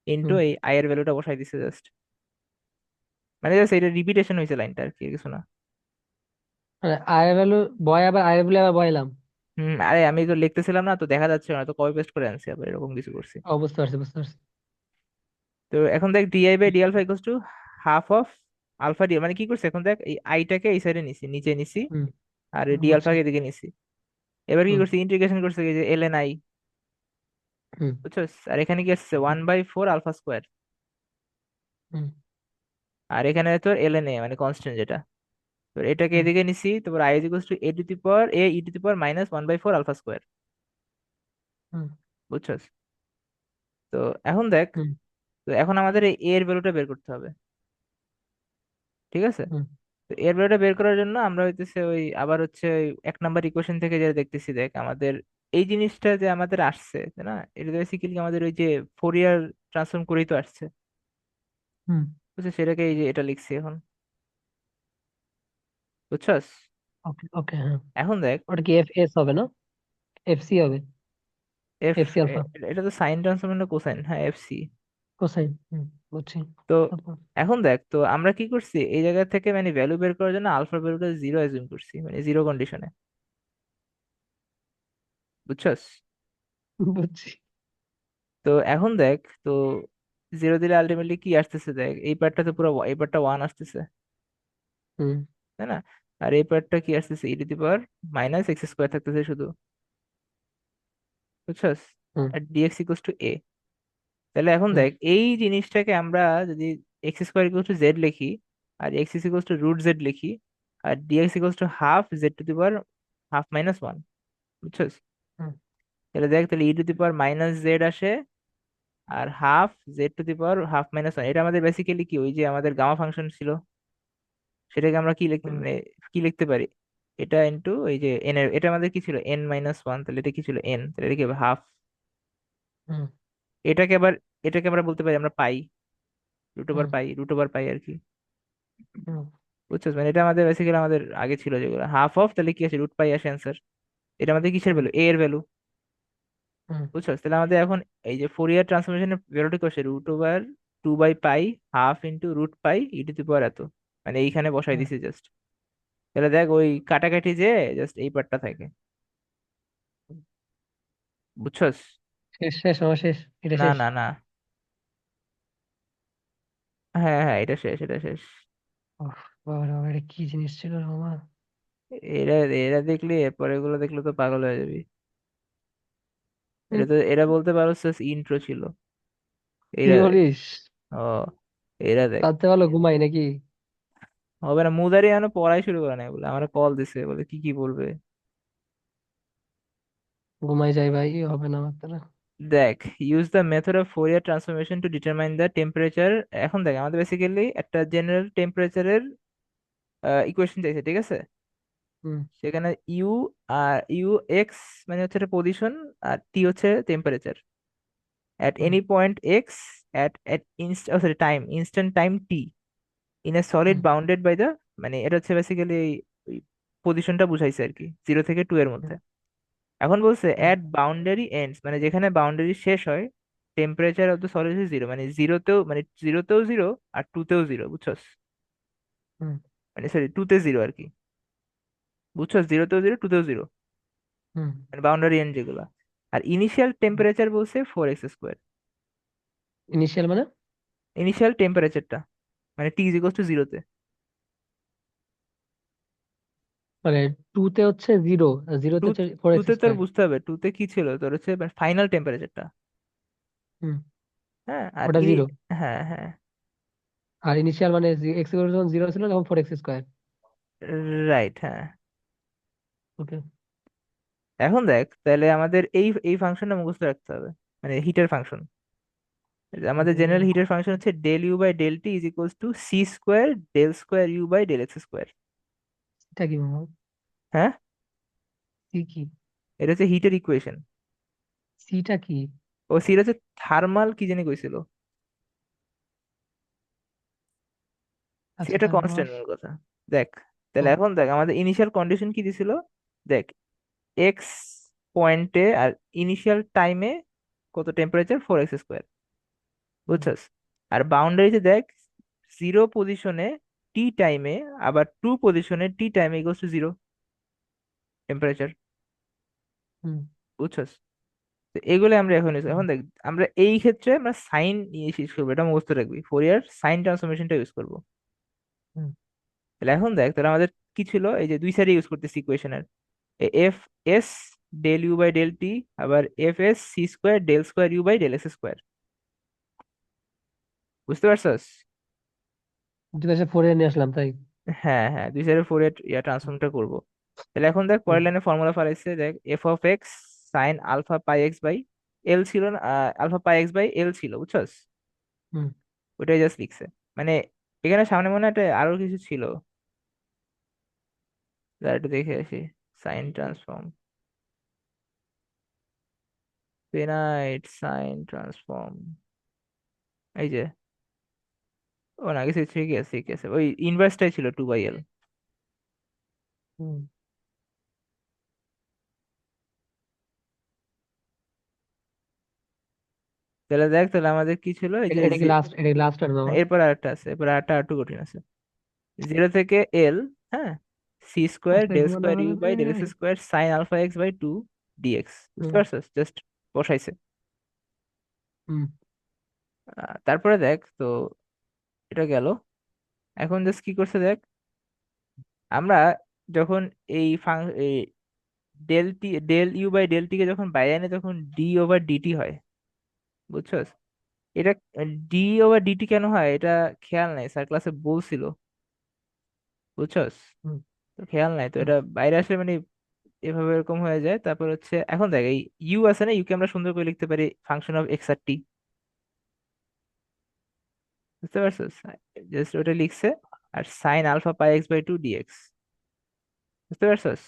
ইন্টু হুম। এই আই এর ভ্যালুটা বসাই দিছে জাস্ট, মানে জাস্ট এটা রিপিটেশন হয়েছে লাইনটা আর কি, আর কিছু না। মানে আয়ের ভ্যালু, বয় আবার আয়ের বলে আবার বয়লাম। আরে আমি তো লিখতেছিলাম না তো, দেখা যাচ্ছে না তো, কপি পেস্ট করে আনছি আবার, এরকম কিছু করছি। ও বুঝতে পারছি বুঝতে পারছি। তো এখন দেখ D I by D alpha equals to half of alpha D, মানে কি করছে এখন দেখ এই আইটাকে এই সাইডে নিছি, নিচে নিছি, হুম আর হুম, ডি বুঝছি। আলফাকে এদিকে নিছি। এবার কি হুম করছি, ইন্টিগ্রেশন করছে এই যে এল এন আই, হুম বুঝছস? আর এখানে কি আসছে হুম one by four alpha square, হুম আর এখানে তোর এল এন এ মানে কনস্ট্যান্ট যেটা, তো এটাকে হুম এদিকে নিছি, তারপর I equals to A to the power A E to the power minus one by four alpha square. হুম বুঝছস? তো এখন দেখ, হুম তো এখন আমাদের এই এর ভ্যালুটা বের করতে হবে, ঠিক আছে? হুম তো এর ভ্যালুটা বের করার জন্য আমরা হইতেছে ওই আবার হচ্ছে ওই এক নাম্বার ইকুয়েশন থেকে যেটা দেখতেছি, দেখ আমাদের এই জিনিসটা যে আমাদের আসছে, তাই না? এটা বেসিক্যালি আমাদের ওই যে ফোরিয়ার ট্রান্সফর্ম করেই তো আসছে, হুম। বুঝছিস? সেটাকে এই যে এটা লিখছি এখন, বুঝছস? ওকে ওকে, হ্যাঁ। এখন দেখ ওটা কি এফ এস হবে না? এফ সি হবে। F, F C alpha. এটা তো সাইন ট্রান্সফর্ম না কোসাইন, হ্যাঁ এফ সি। কোসাইন, বুঝছি। তো তারপর। এখন দেখ, তো আমরা কি করছি এই জায়গা থেকে মানে ভ্যালু বের করার জন্য আলফা ভ্যালুটা জিরো অ্যাজিউম করছি, মানে জিরো কন্ডিশনে, বুঝছস? বুঝছি। তো এখন দেখ, তো জিরো দিলে আলটিমেটলি কি আসতেছে, দেখ এই পার্টটা তো পুরো এই পার্টটা ওয়ান আসতেছে, হুম তাই না? আর এই পার্টটা কি আসতেছে, E to the power minus X square থাকতেছে শুধু, বুঝছস? হুম আর ডিএক্স ইকুয়ালস টু এ। তাহলে এখন হুম দেখ এই জিনিসটাকে আমরা যদি X square equals to Z লিখি, আর X equals to root Z লিখি, আর DX equals to half Z to the power half minus one, বুঝছস? হুম তাহলে দেখ, তাহলে E to the power minus Z আসে, আর half Z to the power half minus one, এটা আমাদের বেসিক্যালি কি ওই যে আমাদের গামা ফাংশন ছিল, সেটাকে আমরা কি লিখতে হুম মানে কি লিখতে পারি, এটা ইন্টু এই যে এন এর, এটা আমাদের কি ছিল এন মাইনাস ওয়ান, তাহলে এটা কি ছিল এন, তাহলে এটা কি হাফ। হুম এটাকে আবার, এটাকে আমরা বলতে পারি আমরা পাই, রুট ওভার হুম পাই, রুট ওভার পাই আর কি, হুম বুঝছো? মানে এটা আমাদের বেসিক্যালি আমাদের আগে ছিল যেগুলো হাফ অফ, তাহলে কি আছে রুট পাই আসে অ্যান্সার। এটা আমাদের কিসের হুম ভ্যালু, এ এর ভ্যালু, হুম বুঝছো? তাহলে আমাদের এখন এই যে ফোরিয়ার ট্রান্সফরমেশনের ভ্যালুটা কি আসে, root over two by pi half into root pi E to the power এত, মানে এইখানে বসাই হুম। দিছি জাস্ট। তাহলে দেখ ওই কাটাকাটি যে জাস্ট এই পার্টটা থাকে, বুঝছস? শেষ শেষ আমার শেষ, এটা না শেষ। না না, হ্যাঁ হ্যাঁ এটা শেষ, এটা শেষ। ওহ, বাবা রে বাবা, এটা কি জিনিস ছিল রে মামা! এরা এরা দেখলে, এরপর এগুলো দেখলে তো পাগল হয়ে যাবি। হুম, এটা তো এরা বলতে পারো ইন্ট্রো ছিল কি এরা। বলিস? ও, এরা দেখ, রাতে ভালো ঘুমাই নাকি? হবে না, মুদারি এখনো পড়াই শুরু করে নাই, বলে আমার কল দিছে, বলে কি কি বলবে। ঘুমাই যাই ভাই, হবে না আমার দ্বারা। দেখ, use the method of Fourier transformation to determine the temperature. এখন দেখ আমাদের বেসিক্যালি একটা জেনারেল টেম্পারেচারের ইকুয়েশন চাইছে, ঠিক আছে? হুম সেখানে ইউ, আর ইউ এক্স মানে হচ্ছে একটা পজিশন, আর টি হচ্ছে temperature at hmm any point x at inst oh sorry time instant time t in a solid hmm bounded by the, মানে এটা হচ্ছে বেসিক্যালি ওই পজিশনটা বুঝাইছে আর কি, 0 থেকে 2 এর হুম মধ্যে। এখন বলছে হুম at boundary ends, মানে যেখানে বাউন্ডারি শেষ হয়, temperature of the solid is zero, মানে জিরোতেও, মানে জিরোতেও জিরো আর টুতেও জিরো, বুঝছস? হুম মানে সরি টুতে জিরো আর কি, বুঝছস? জিরোতেও জিরো টুতেও জিরো, হুম মানে বাউন্ডারি এন্ড যেগুলা। আর ইনিশিয়াল টেম্পারেচার বলছে 4x স্কোয়ার, ইনিশিয়াল মানে? ইনিশিয়াল টেম্পারেচারটা, মানে টি ইজ ইকুয়াল টু জিরোতে। মানে টু তে হচ্ছে জিরো, জিরোতে টু হচ্ছে ফোর এক্স টুতে তোর স্কোয়ার। বুঝতে হবে টুতে কি ছিল, তোর হচ্ছে ফাইনাল টেম্পারেচারটা। হুম। হ্যাঁ আর ওটা জিরো। হ্যাঁ হ্যাঁ। আর ইনিশিয়াল মানে এক্স যখন জিরো ছিল তখন ফোর এক্স স্কোয়ার। রাইট, হ্যাঁ। ওকে। এখন দেখ তাহলে আমাদের এই এই ফাংশনটা মুখস্থ রাখতে হবে, মানে হিটের ফাংশন। আমাদের ওকে, জেনারেল হিটের ফাংশন হচ্ছে del you by del T is equals to C square del square you by del x square. এটা কি মামা? হ্যাঁ, সি কি? এটা হচ্ছে হিটের ইকুয়েশন। সিটা কি? ও সিটা হচ্ছে থার্মাল কি জানি কইছিল, সি আচ্ছা একটা থার্মাল। কনস্ট্যান্ট মূল কথা। দেখ তাহলে ও। এখন দেখ আমাদের ইনিশিয়াল কন্ডিশন কি দিছিল। দেখ এক্স পয়েন্টে আর ইনিশিয়াল টাইমে কত টেম্পারেচার, ফোর এক্স স্কোয়ার, হুম, বুঝছস। আর বাউন্ডারিতে দেখ জিরো পজিশনে টি টাইমে, আবার টু পজিশনে টি টাইমে ইকুয়ালস টু জিরো টেম্পারেচার, হুম, বুঝছস। তো এগুলো আমরা এখন হুম, এখন দেখ আমরা এই ক্ষেত্রে আমরা সাইন ইউজ করবো, এটা মুখস্থ রাখবি, ফোরিয়ার সাইন ট্রান্সফরমেশনটা ইউজ করবো। হুম, তাহলে এখন দেখ তাহলে আমাদের কি ছিল, এই যে দুই সাইডে ইউজ করতেছি ইকুয়েশনের, F S del you by del T, আবার F S C square del square you by del x square, বুঝতে পারছস। দুই পাশে ফোর এ নিয়ে আসলাম তাই। হ্যাঁ হ্যাঁ, দুই সাইডে ফোরিয়ার ট্রান্সফর্মটা করবো। তাহলে এখন দেখ হুম, পরের লাইনে ফর্মুলা ফেলাইছে, দেখ F of X sine alpha pi x by L ছিল না, alpha pi x by L ছিল, বুঝছস। হুম। ওইটাই জাস্ট লিখছে, মানে এখানে সামনে মনে হয় একটা আরো কিছু ছিল, যা একটু দেখে আসি। Sine transform, finite sine transform, এই যে, ও না কিছু, ঠিক আছে ঠিক আছে, ওই ইনভার্সটাই ছিল টু বাই এল। হুম। তাহলে দেখ তাহলে আমাদের কি ছিল, এই এটা যে এটা কি লাস্ট, এটা কি লাস্ট টার্ম আমার? এরপর আরেকটা আছে, এরপর আরেকটা আরেকটু কঠিন আছে। জিরো থেকে এল, হ্যাঁ, সি স্কোয়ার আস্তে ডেল ঘুমানো স্কোয়ার হবে ইউ রে। By del x square sine alpha X by two dx, বুঝতে হুম, পারছো, জাস্ট বসাইছে। হুম, তারপরে দেখ তো এটা গেল। এখন জাস্ট কি করছে দেখ, আমরা যখন এই del T del you by del T কে যখন বাইরে আনে তখন ডি ওভার ডিটি হয়, বুঝছস। এটা ডি ওভার ডিটি কেন হয় এটা খেয়াল নাই, স্যার ক্লাসে বলছিল, বুঝছস। হুম, তো খেয়াল নাই তো, হুম। এটা বাইরে আসলে মানে এভাবে এরকম হয়ে যায়। তারপর হচ্ছে এখন দেখ এই ইউ আছে না, ইউকে আমরা সুন্দর করে লিখতে পারি ফাংশন অফ এক্স আর টি, বুঝতে পারছিস, জাস্ট ওটা লিখছে। আর sine alpha pi x by two dx, বুঝতে পারছিস।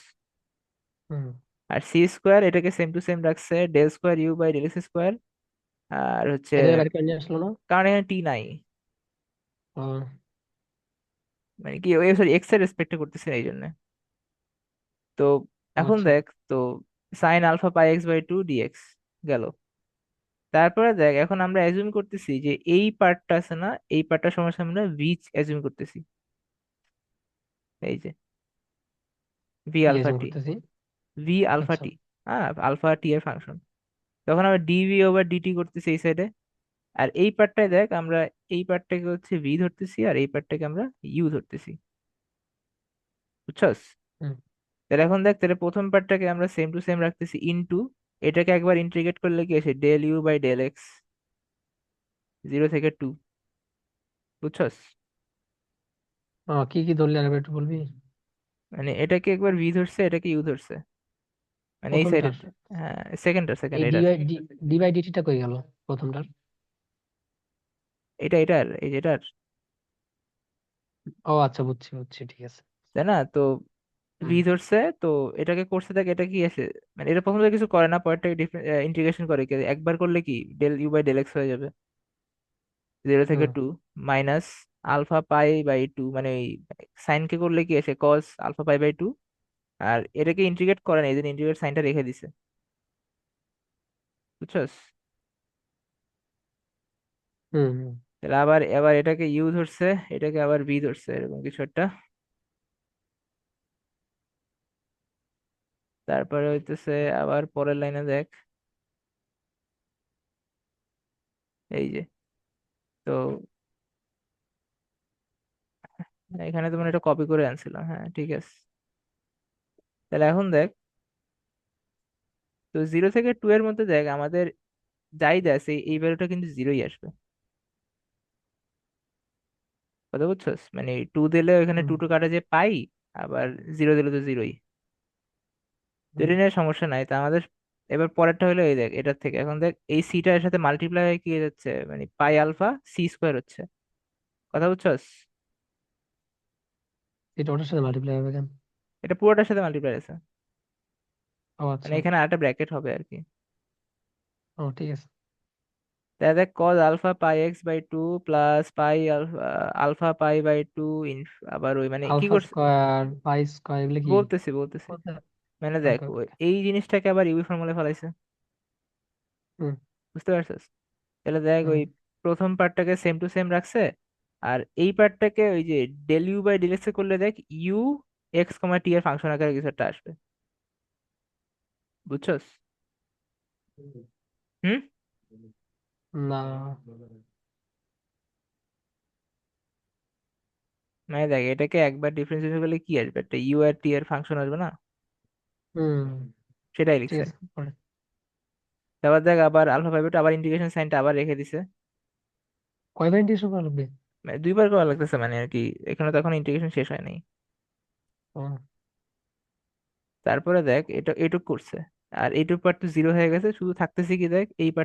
হুম। আর সি স্কোয়ার এটাকে সেম টু সেম রাখছে del square you by del x square. আর হচ্ছে এটা বাইরে করে নিয়ে আসলো না? কারণ এখানে টি নাই, ও, মানে কি ওই সরি এক্স এর রেসপেক্ট করতেছে এই জন্য। তো এখন আচ্ছা। দেখ তো sine alpha pi x by two dx গেল। তারপরে দেখ এখন আমরা অ্যাজিউম করতেছি যে এই পার্টটা আছে না, এই পার্টটা সমস্যা আমরা ভি অ্যাজিউম করতেছি, এই যে ভি কি আলফা অ্যাজিউম টি, করতেছি? ভি আলফা আচ্ছা। টি, হ্যাঁ আলফা টি এর ফাংশন। তখন আমরা ডিভি ওভার ডিটি করতেছি এই সাইডে। আর এই পার্টটায় দেখ আমরা এই পার্টটাকে হচ্ছে ভি ধরতেছি আর এই পার্টটাকে আমরা ইউ ধরতেছি, বুঝছস। হুম। তাহলে এখন দেখ তাহলে প্রথম পার্টটাকে আমরা সেম টু সেম রাখতেছি ইনটু, এটাকে একবার ইন্টিগ্রেট করলে কি আসে del you by del X, zero থেকে টু, বুঝছস। কি কি ধরলি আরেকবার একটু বলবি? মানে এটাকে একবার ভি ধরছে, এটাকে ইউ ধরছে, মানে এই সাইডে। প্রথমটার। হ্যাঁ সেকেন্ডটা, সেকেন্ড এই এটার, ডি বাই ডিটিটা কই গেল প্রথমটার? এটার এই যেটার, ও আচ্ছা, বুঝছি বুঝছি, ঠিক আছে। তাই না। তো ভি হুম, ধরছে, তো এটাকে করছে দেখ এটা কি আসে, মানে এটা প্রথমে কিছু করে না, পরেরটাকে ইন্টিগ্রেশন করে কি একবার করলে কি del you by del x হয়ে যাবে, জিরো থেকে হুম, to minus alpha pi by two, মানে এই সাইনকে করলে কি আসে cos alpha pi by two. আর এটাকে ইন্টিগ্রেট করে না, এই জন্য ইন্টিগ্রেট সাইনটা রেখে দিছে, বুঝছস। হুম, হুম। তাহলে আবার এবার এটাকে ইউ ধরছে, এটাকে আবার বি ধরছে, এরকম কিছু একটা। তারপরে হইতেছে আবার পরের লাইনে দেখ, এই যে তো এখানে তোমার এটা কপি করে আনছিলাম, হ্যাঁ ঠিক আছে। তাহলে এখন দেখ, তো 0 থেকে 2 এর মধ্যে দেখ আমাদের যাই দেয় এই ভ্যালুটা কিন্তু জিরোই আসবে। কথা বুঝছস? মানে 2 দিলে ওখানে হুম 2 টু কাটা যে পাই, আবার 0 দিলে তো জিরোই। তো হুম এটা নিয়ে সমস্যা নাই। তো আমাদের এবার পরেরটা হলো এই দেখ, এটার থেকে এখন দেখ এই সিটা এর সাথে মাল্টিপ্লাই হয়ে কি হয়ে যাচ্ছে, মানে পাই আলফা সি স্কোয়ার হচ্ছে। কথা বুঝছস? এটা ওটার সাথে মাল্টিপ্লাই হবে কেন? এটা পুরোটার সাথে মাল্টিপ্লাই আছে, ও মানে আচ্ছা। এখানে আরেকটা ব্র্যাকেট হবে আর কি। ও ঠিক আছে। তাহলে দেখ cos alpha pi x by two plus pi alpha, alpha pi by two in, আবার ওই মানে কি আলফা করছে, স্কোয়ার পাই স্কোয়ার এগুলো কি? বলতেছি ওকে মানে দেখ ওকে। এই জিনিসটাকে আবার ইউবি ফর্মুলা ফেলাইছে। হুম বুঝতে পারছিস? তাহলে দেখ হুম ওই প্রথম পার্টটাকে সেম টু সেম রাখছে, আর এই পার্টটাকে ওই যে del you by del X করলে দেখ ইউ এক্স কমা টি এর ফাংশন আকারে কিছু একটা আসবে। বুঝছস? হুম। না। মানে দেখ এটাকে একবার ডিফারেন্সিয়েট করলে কি আসবে, একটা ইউ আর টি এর ফাংশন আসবে না? হুম সেটাই ঠিক লিখছে। আছে পরে। তারপর দেখ আবার আলফা ফাইভ আবার ইন্টিগ্রেশন সাইনটা আবার রেখে দিছে। কয়বার ইন্টিগ্রেশন করা লাগবে? মানে দুইবার করা লাগতেছে মানে আর কি, এখানে তো এখন ইন্টিগ্রেশন শেষ হয় নাই। ও তারপরে দেখ এটা এটুক করছে, আর এইটুক পার্ট তো জিরো হয়ে গেছে, শুধু থাকতেছে কি দেখ এই part